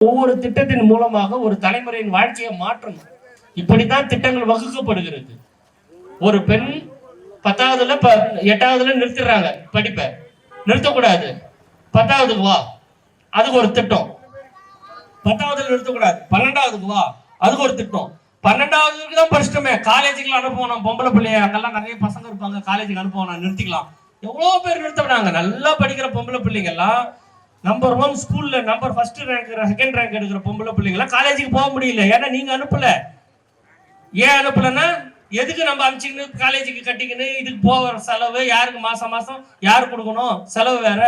ஒவ்வொரு திட்டத்தின் மூலமாக ஒரு தலைமுறையின் வாழ்க்கையை மாற்றணும். இப்படித்தான் திட்டங்கள் வகுக்கப்படுகிறது. ஒரு பெண் 10வதுல 8வதுல நிறுத்திடுறாங்க படிப்பை, நிறுத்தக்கூடாது. 10வதுக்கு வா, அதுக்கு ஒரு திட்டம். 10வதுல நிறுத்தக்கூடாது, 12வதுக்கு வா, அதுக்கு ஒரு திட்டம். 12வதுக்கு தான் படிச்சிட்டோமே, காலேஜுக்கு அனுப்புவோம். நம்ம பொம்பளை பிள்ளைய அங்கெல்லாம் நிறைய பசங்க இருப்பாங்க, காலேஜுக்கு அனுப்புவோம், நிறுத்திக்கலாம். எவ்வளவு பேர் நிறுத்தினாங்க. நல்லா படிக்கிற பொம்பளை பிள்ளைங்க எல்லாம் நம்பர் 1 ஸ்கூல்ல நம்பர் 1 ரேங்க், 2nd ரேங்க் எடுக்கிற பொம்பளை பிள்ளைங்க காலேஜுக்கு போக முடியல. ஏன்னா நீங்க அனுப்பல. ஏன் அனுப்பலன்னா, எதுக்கு நம்ம அனுப்பிச்சிக்கணும், காலேஜுக்கு கட்டிக்கணும், இதுக்கு போகிற செலவு யாருக்கு, மாசம் மாசம் யார் கொடுக்கணும், செலவு வேற.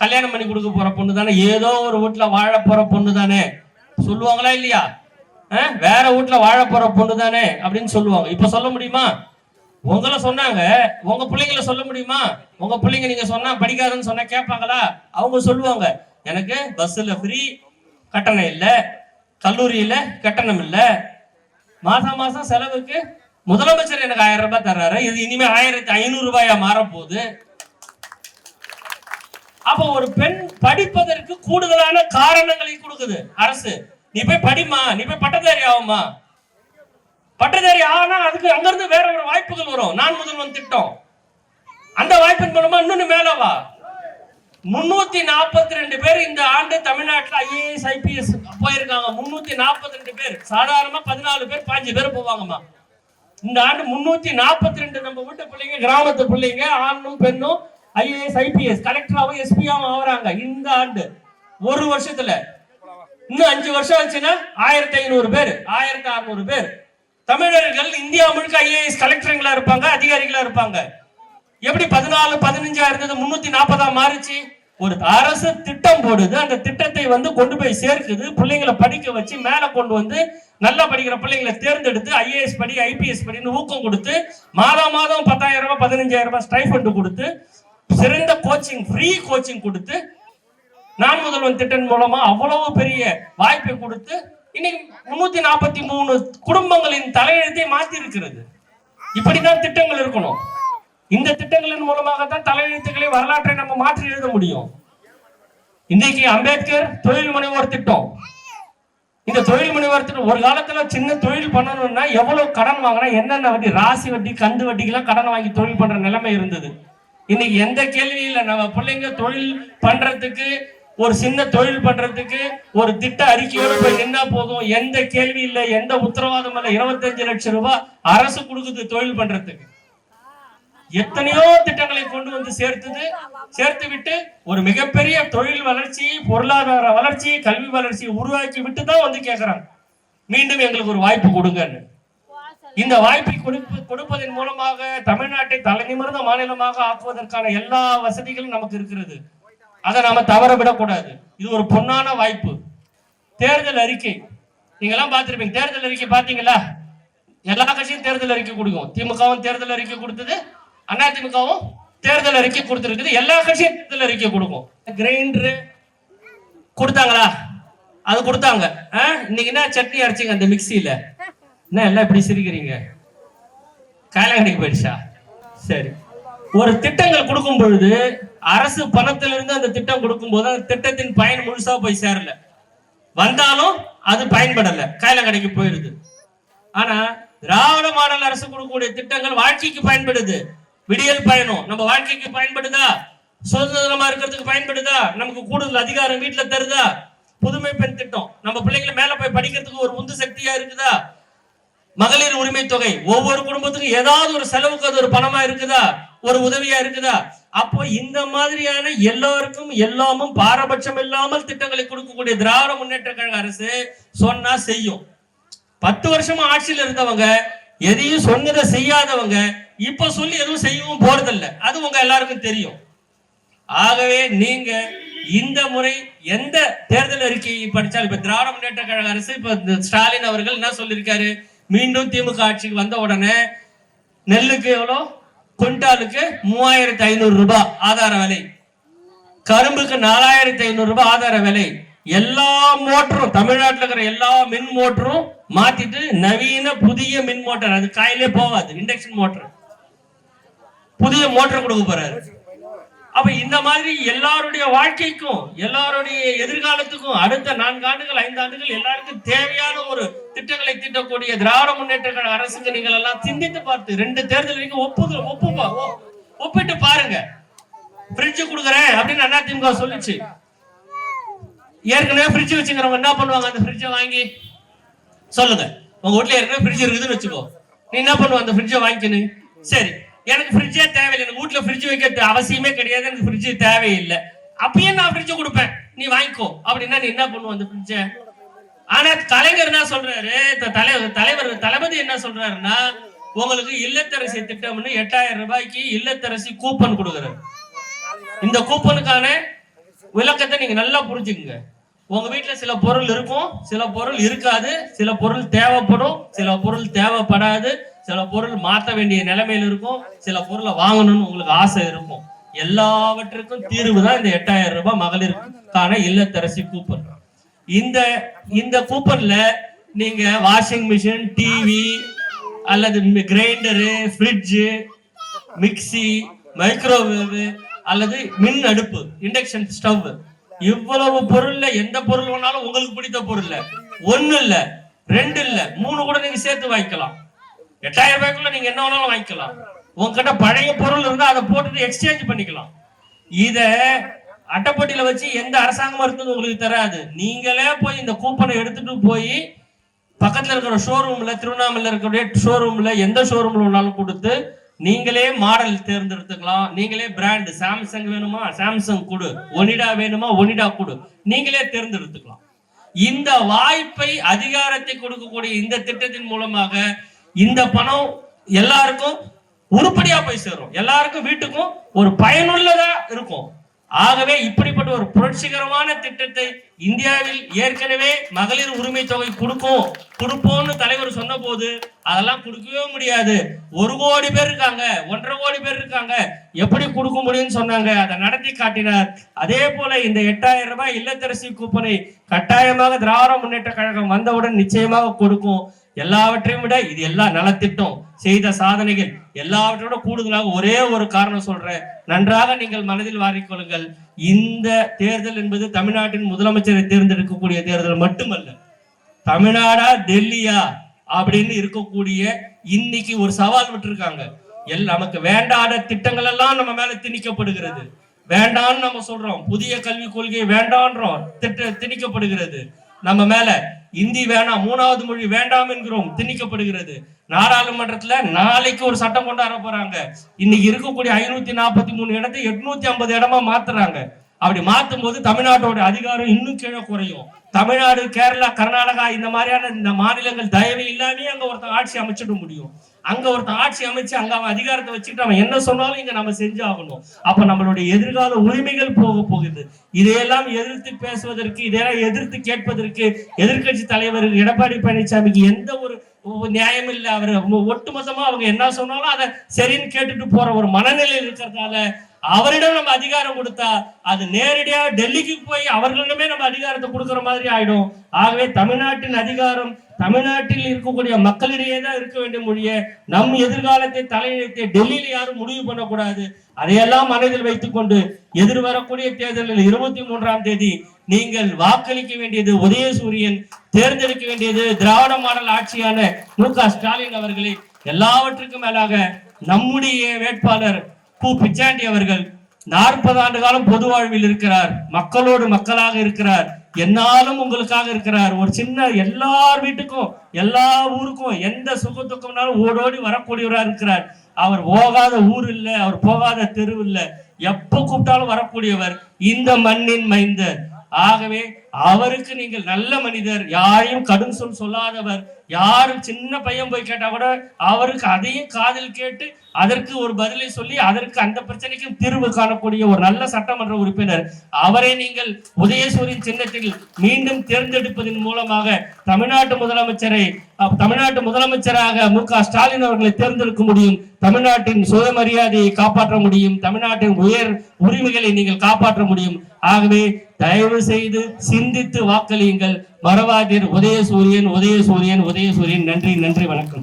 கல்யாணம் பண்ணி கொடுக்க போற பொண்ணு தானே, ஏதோ ஒரு வீட்டுல வாழ போற பொண்ணு தானே சொல்லுவாங்களா இல்லையா? வேற வீட்டுல வாழ போற பொண்ணு தானே அப்படின்னு சொல்லுவாங்க. இப்ப சொல்ல முடியுமா? உங்களை சொன்னாங்க, உங்க பிள்ளைங்களை சொல்ல முடியுமா? உங்க பிள்ளைங்க நீங்க சொன்னா படிக்காதுன்னு சொன்னா கேட்பாங்களா? அவங்க சொல்லுவாங்க, எனக்கு பஸ்ல ஃப்ரீ, கட்டணம் இல்ல, கல்லூரியில கட்டணம் இல்ல, மாசம் மாசம் செலவுக்கு முதலமைச்சர் எனக்கு 1000 ரூபாய் தர்றாரு, இது இனிமே 1500 ரூபாயா மாற போகுது. அப்ப ஒரு பெண் படிப்பதற்கு கூடுதலான காரணங்களை கொடுக்குது அரசு. நீ போய் படிமா, நீ போய் பட்டதாரி ஆகுமா. பட்டதாரி ஆனா அதுக்கு அங்கிருந்து வேற ஒரு வாய்ப்புகள் வரும். நான் முதல்வன் திட்டம், அந்த வாய்ப்பின் மூலமா இன்னொன்னு மேலவா. 342 பேர் இந்த ஆண்டு தமிழ்நாட்டில் IAS IPS போயிருக்காங்க. 342 பேர். சாதாரணமா 14 பேர் 5 பேர் போவாங்கம்மா. இந்த ஆண்டு 342 நம்ம வீட்டு பிள்ளைங்க, கிராமத்து பிள்ளைங்க, ஆணும் பெண்ணும் IAS IPS கலெக்டராகவும் SPயாவும் ஆகுறாங்க இந்த ஆண்டு. ஒரு வருஷத்துல. இன்னும் 5 வருஷம் ஆச்சுன்னா 1500 பேர், 1600 பேர் தமிழர்கள் இந்தியா முழுக்க IAS கலெக்டருங்களா இருப்பாங்க, அதிகாரிகளா இருப்பாங்க. எப்படி 14 15 இருந்தது 340 மாறிச்சு? ஒரு அரசு திட்டம் போடுது, அந்த திட்டத்தை கொண்டு போய் சேர்க்குது, பிள்ளைங்களை படிக்க வச்சு மேல கொண்டு வந்து நல்லா படிக்கிற பிள்ளைங்களை தேர்ந்தெடுத்து IAS படி, IPS படின்னு ஊக்கம் கொடுத்து, மாதம் 10,000 ரூபாய் 15,000 ரூபாய் ஸ்டைஃபண்ட் கொடுத்து, சிறந்த கோச்சிங், ஃப்ரீ கோச்சிங் கொடுத்து, நான் முதல்வன் திட்டம் மூலமா அவ்வளவு பெரிய வாய்ப்பை கொடுத்து இன்னைக்கு 343 குடும்பங்களின் தலையெழுத்தை மாற்றி இருக்கிறது. இப்படித்தான் திட்டங்கள் இருக்கணும். இந்த திட்டங்களின் மூலமாகத்தான் தலையெழுத்துக்களை, வரலாற்றை நம்ம மாற்றி எழுத முடியும். இன்னைக்கு அம்பேத்கர் தொழில் முனைவோர் திட்டம். இந்த தொழில் முனைவோர் திட்டம் ஒரு காலத்துல சின்ன தொழில் பண்ணணும்னா எவ்வளவு கடன் வாங்கினா, என்னென்ன வட்டி, ராசி வட்டி, கந்து வட்டிக்கெல்லாம் கடன் வாங்கி தொழில் பண்ற நிலைமை இருந்தது. இன்னைக்கு எந்த கேள்வி இல்லை. நம்ம பிள்ளைங்க தொழில் பண்றதுக்கு, ஒரு சின்ன தொழில் பண்றதுக்கு ஒரு திட்ட அறிக்கையோட போய் நின்னா போதும். எந்த கேள்வி இல்லை, எந்த உத்தரவாதம் இல்லை. 25 லட்சம் ரூபாய் அரசு கொடுக்குது தொழில் பண்றதுக்கு. எத்தனையோ திட்டங்களை கொண்டு வந்து சேர்த்து விட்டு ஒரு மிகப்பெரிய தொழில் வளர்ச்சி, பொருளாதார வளர்ச்சி, கல்வி வளர்ச்சியை உருவாக்கி விட்டு தான் கேட்கிறாங்க, மீண்டும் எங்களுக்கு ஒரு வாய்ப்பு கொடுங்கன்னு. இந்த வாய்ப்பை கொடுப்பதன் மூலமாக தமிழ்நாட்டை தலைநிமிர்ந்த மாநிலமாக ஆக்குவதற்கான எல்லா வசதிகளும் நமக்கு இருக்கிறது. அதை நாம தவற விடக்கூடாது. இது ஒரு பொன்னான வாய்ப்பு. தேர்தல் அறிக்கை நீங்க எல்லாம் பார்த்திருப்பீங்க. தேர்தல் அறிக்கை பாத்தீங்களா? எல்லா கட்சியும் தேர்தல் அறிக்கை கொடுக்கும். திமுகவும் தேர்தல் அறிக்கை கொடுத்தது, அதிமுகவும் தேர்தல் அறிக்கை கொடுத்திருக்குது. எல்லா கட்சியும் தேர்தல் அறிக்கை கொடுக்கும். கிரைண்டர் கொடுத்தாங்களா? அது கொடுத்தாங்க. இன்னைக்கு என்ன சட்னி அரைச்சிங்க அந்த மிக்சியில? என்ன எல்லாம் இப்படி சிரிக்கிறீங்க? காலகடைக்கு போயிடுச்சா? சரி. ஒரு திட்டங்கள் கொடுக்கும் பொழுது அரசு பணத்திலிருந்து அந்த திட்டம் கொடுக்கும் போது அந்த திட்டத்தின் பயன் முழுசா போய் சேரல, வந்தாலும் அது பயன்படல, காலகடைக்கு போயிடுது. ஆனா திராவிட மாடல் அரசு கொடுக்கக்கூடிய திட்டங்கள் வாழ்க்கைக்கு பயன்படுது. விடியல் பயணம் நம்ம வாழ்க்கைக்கு பயன்படுதா? சுதந்திரமா இருக்கிறதுக்கு பயன்படுதா? நமக்கு கூடுதல் அதிகாரம் வீட்டுல தருதா? புதுமை பெண் திட்டம் நம்ம பிள்ளைங்களை மேல போய் படிக்கிறதுக்கு ஒரு உந்து சக்தியா இருக்குதா? மகளிர் உரிமை தொகை ஒவ்வொரு குடும்பத்துக்கும் ஏதாவது ஒரு செலவுக்கு அது ஒரு பணமா இருக்குதா, ஒரு உதவியா இருக்குதா? அப்போ இந்த மாதிரியான எல்லோருக்கும் எல்லாமும் பாரபட்சம் இல்லாமல் திட்டங்களை கொடுக்கக்கூடிய திராவிட முன்னேற்ற கழக அரசு சொன்னா செய்யும். 10 வருஷமா ஆட்சியில் இருந்தவங்க, எதையும் சொன்னதை செய்யாதவங்க இப்ப சொல்லி எதுவும் செய்யவும் போறதில்லை. அது உங்க எல்லாருக்கும் தெரியும். ஆகவே நீங்க இந்த முறை எந்த தேர்தல் அறிக்கையை படிச்சாலும், இப்ப திராவிட முன்னேற்ற கழக அரசு, இப்ப ஸ்டாலின் அவர்கள் என்ன சொல்லியிருக்காரு, மீண்டும் திமுக ஆட்சிக்கு வந்த உடனே நெல்லுக்கு எவ்வளோ, குவிண்டாலுக்கு 3500 ரூபாய் ஆதார விலை, கரும்புக்கு 4500 ரூபாய் ஆதார விலை, எல்லா மோட்டரும் தமிழ்நாட்டில் இருக்கிற எல்லா மின் மோட்டரும் மாத்திட்டு நவீன புதிய மின் மோட்டர், அது காயிலே போகாது, இண்டக்ஷன் மோட்டர், புதிய மோட்டர் கொடுக்க போறாரு. அப்ப இந்த மாதிரி எல்லாருடைய வாழ்க்கைக்கும் எல்லாருடைய எதிர்காலத்துக்கும் அடுத்த 4 ஆண்டுகள் 5 ஆண்டுகள் எல்லாருக்கும் தேவையான ஒரு திட்டங்களை தீட்டக்கூடிய திராவிட முன்னேற்ற கழக அரசுக்கு நீங்கள் எல்லாம் சிந்தித்து பார்த்து 2 தேர்தல் வரைக்கும் ஒப்பிட்டு பாருங்க. ஃப்ரிட்ஜ் கொடுக்குறேன் அப்படின்னு அதிமுக சொல்லிச்சு. ஏற்கனவே ஃப்ரிட்ஜ் வச்சுக்கிறவங்க என்ன பண்ணுவாங்க? அந்த ஃப்ரிட்ஜை வாங்கி சொல்லுங்க. உங்க வீட்டுல ஏற்கனவே ஃப்ரிட்ஜ் இருக்குதுன்னு வச்சுக்கோ, நீ என்ன பண்ணுவ? அந்த ஃப்ரிட்ஜை வாங்கிக்கணும். சரி, எனக்கு ஃப்ரிட்ஜே தேவையில்லை, எனக்கு வீட்டுல ஃப்ரிட்ஜ் வைக்க அவசியமே கிடையாது, எனக்கு ஃப்ரிட்ஜ் தேவையில்லை, அப்பயே நான் ஃப்ரிட்ஜ் கொடுப்பேன், நீ வாங்கிக்கோ அப்படின்னா நீ என்ன பண்ணுவ அந்த ஃப்ரிட்ஜை? ஆனா கலைஞர் என்ன சொல்றாரு, தளபதி என்ன சொல்றாருன்னா, உங்களுக்கு இல்லத்தரசி திட்டம்னு 8000 ரூபாய்க்கு இல்லத்தரசி கூப்பன் கொடுக்குறாரு. இந்த கூப்பனுக்கான விளக்கத்தை நீங்க நல்லா புரிஞ்சுக்குங்க. உங்க வீட்டுல சில பொருள் இருக்கும், சில பொருள் இருக்காது, சில பொருள் தேவைப்படும், சில பொருள் தேவைப்படாது, சில பொருள் மாற்ற வேண்டிய நிலைமையில இருக்கும், சில பொருளை வாங்கணும்னு உங்களுக்கு ஆசை இருக்கும். எல்லாவற்றுக்கும் தீர்வு தான் இந்த 8000 ரூபாய் மகளிருக்கான இல்லத்தரசி கூப்பன். இந்த கூப்பன்ல நீங்க வாஷிங் மிஷின், டிவி அல்லது கிரைண்டரு, ஃப்ரிட்ஜ், மிக்சி, மைக்ரோவேவ் அல்லது மின் அடுப்பு, இண்டக்ஷன் ஸ்டவ், இவ்வளவு பொருள்ல எந்த பொருள் வேணாலும் உங்களுக்கு பிடித்த பொருள் 1 இல்ல 2 இல்ல 3 கூட நீங்க சேர்த்து வாங்கிக்கலாம். 8000 ரூபாய்க்குள்ள நீங்க என்ன வேணாலும் வாங்கிக்கலாம். உங்ககிட்ட பழைய பொருள் இருந்தா அதை போட்டுட்டு எக்ஸ்சேஞ்ச் பண்ணிக்கலாம். இத அட்டைப்பட்டியில வச்சு எந்த அரசாங்கமும் இருக்குது உங்களுக்கு தராது. நீங்களே போய் இந்த கூப்பனை எடுத்துட்டு போய் பக்கத்துல இருக்கிற ஷோரூம்ல, திருவண்ணாமலையில் இருக்கிற ஷோரூம்ல, எந்த ஷோரூம்ல வேணாலும் கொடுத்து நீங்களே மாடல் தேர்ந்தெடுத்துக்கலாம். நீங்களே பிராண்ட், சாம்சங் வேணுமா சாம்சங் கொடு, ஒனிடா வேணுமா ஒனிடா கொடு, நீங்களே தேர்ந்தெடுத்துக்கலாம். இந்த வாய்ப்பை, அதிகாரத்தை கொடுக்கக்கூடிய இந்த திட்டத்தின் மூலமாக இந்த பணம் எல்லாருக்கும் உருப்படியா போய் சேரும், எல்லாருக்கும் வீட்டுக்கும் ஒரு பயனுள்ளதா இருக்கும். ஆகவே இப்படிப்பட்ட ஒரு புரட்சிகரமான திட்டத்தை இந்தியாவில் ஏற்கனவே மகளிர் உரிமை தொகை கொடுப்போம்னு தலைவர் சொன்ன போது அதெல்லாம் கொடுக்கவே முடியாது, 1 கோடி பேர் இருக்காங்க, 1.5 கோடி பேர் இருக்காங்க, எப்படி கொடுக்க முடியும்னு சொன்னாங்க. அதை நடத்தி காட்டினார். அதே போல இந்த 8000 ரூபாய் இல்லத்தரசி கூப்பனை கட்டாயமாக திராவிட முன்னேற்ற கழகம் வந்தவுடன் நிச்சயமாக கொடுக்கும். எல்லாவற்றையும் விட இது எல்லாம் நலத்திட்டம், செய்த சாதனைகள் எல்லாவற்றோட கூடுதலாக ஒரே ஒரு காரணம் சொல்றேன், நன்றாக நீங்கள் மனதில் வாரிக்கொள்ளுங்கள். இந்த தேர்தல் என்பது தமிழ்நாட்டின் முதலமைச்சரை தேர்ந்தெடுக்கக்கூடிய தேர்தல் மட்டுமல்ல, தமிழ்நாடா டெல்லியா அப்படின்னு இருக்கக்கூடிய இன்னைக்கு ஒரு சவால் விட்டுருக்காங்க. நமக்கு வேண்டாத திட்டங்கள் எல்லாம் நம்ம மேல திணிக்கப்படுகிறது. வேண்டான்னு நம்ம சொல்றோம், புதிய கல்விக் கொள்கை வேண்டான்றோம், திணிக்கப்படுகிறது நம்ம மேல. இந்தி வேணாம், 3வது மொழி வேண்டாம் என்கிறோம், திணிக்கப்படுகிறது. நாடாளுமன்றத்துல நாளைக்கு ஒரு சட்டம் கொண்டாட போறாங்க. இன்னைக்கு இருக்கக்கூடிய 543 இடத்தை 850 இடமா மாத்துறாங்க. அப்படி மாத்தும் போது தமிழ்நாட்டோட அதிகாரம் இன்னும் கீழே குறையும். தமிழ்நாடு, கேரளா, கர்நாடகா இந்த மாதிரியான இந்த மாநிலங்கள் தயவு இல்லாமே அங்க ஒருத்தன் ஆட்சி அமைச்சிட முடியும். அங்க ஒருத்தன் ஆட்சி அமைச்சு அங்க அவன் அதிகாரத்தை வச்சுக்கிட்டு அவன் என்ன சொன்னாலும் இங்க நம்ம செஞ்சாகணும். அப்ப நம்மளுடைய எதிர்கால உரிமைகள் போகுது. இதையெல்லாம் எதிர்த்து பேசுவதற்கு, இதையெல்லாம் எதிர்த்து கேட்பதற்கு எதிர்கட்சி தலைவர் எடப்பாடி பழனிசாமிக்கு எந்த ஒரு நியாயம் இல்லை. அவர் ஒட்டுமொத்தமா அவங்க என்ன சொன்னாலும் அதை சரின்னு கேட்டுட்டு போற ஒரு மனநிலையில் இருக்கிறதால அவரிடம் நம்ம அதிகாரம் கொடுத்தா அது நேரடியா டெல்லிக்கு போய் அவர்களிடமே நம்ம அதிகாரத்தை கொடுக்கிற மாதிரி ஆயிடும். ஆகவே தமிழ்நாட்டின் அதிகாரம் தமிழ்நாட்டில் இருக்கக்கூடிய மக்களிடையே தான் இருக்க வேண்டிய மொழிய நம் எதிர்காலத்தை தலைநிறுத்தி டெல்லியில யாரும் முடிவு பண்ணக்கூடாது. அதையெல்லாம் மனதில் வைத்துக் கொண்டு எதிர்வரக்கூடிய தேர்தலில் 23ஆம் தேதி நீங்கள் வாக்களிக்க வேண்டியது உதயசூரியன், தேர்ந்தெடுக்க வேண்டியது திராவிட மாடல் ஆட்சியான மு.க. ஸ்டாலின் அவர்களை. எல்லாவற்றுக்கும் மேலாக நம்முடைய வேட்பாளர் கு. பிச்சாண்டி அவர்கள் 40 ஆண்டு காலம் பொது வாழ்வில் இருக்கிறார், மக்களோடு மக்களாக இருக்கிறார், என்னாலும் உங்களுக்காக இருக்கிறார். ஒரு சின்ன எல்லார் வீட்டுக்கும் எல்லா ஊருக்கும் எந்த சுக துக்கம்னாலும் ஓடோடி வரக்கூடியவரா இருக்கிறார். அவர் போகாத ஊர் இல்ல, அவர் போகாத தெரு இல்ல, எப்ப கூப்பிட்டாலும் வரக்கூடியவர், இந்த மண்ணின் மைந்தர். ஆகவே அவருக்கு நீங்கள் நல்ல மனிதர், யாரையும் கடும் சொல்லாதவர், யாரும் சின்ன பையன் போய் கேட்டா கூட அவருக்கு அதையும் காதில் கேட்டு அதற்கு ஒரு பதிலை சொல்லி அதற்கு அந்த பிரச்சனைக்கும் தீர்வு காணக்கூடிய ஒரு நல்ல சட்டமன்ற உறுப்பினர். அவரை நீங்கள் உதயசூரியன் சின்னத்தில் மீண்டும் தேர்ந்தெடுப்பதன் மூலமாக தமிழ்நாட்டு முதலமைச்சராக மு.க. ஸ்டாலின் அவர்களை தேர்ந்தெடுக்க முடியும். தமிழ்நாட்டின் சுயமரியாதையை காப்பாற்ற முடியும், தமிழ்நாட்டின் உயர் உரிமைகளை நீங்கள் காப்பாற்ற முடியும். ஆகவே தயவு செய்து சிந்தித்து வாக்களியுங்கள். மறவாதீர். உதயசூரியன், உதயசூரியன், உதயசூரியன். நன்றி, நன்றி, வணக்கம்.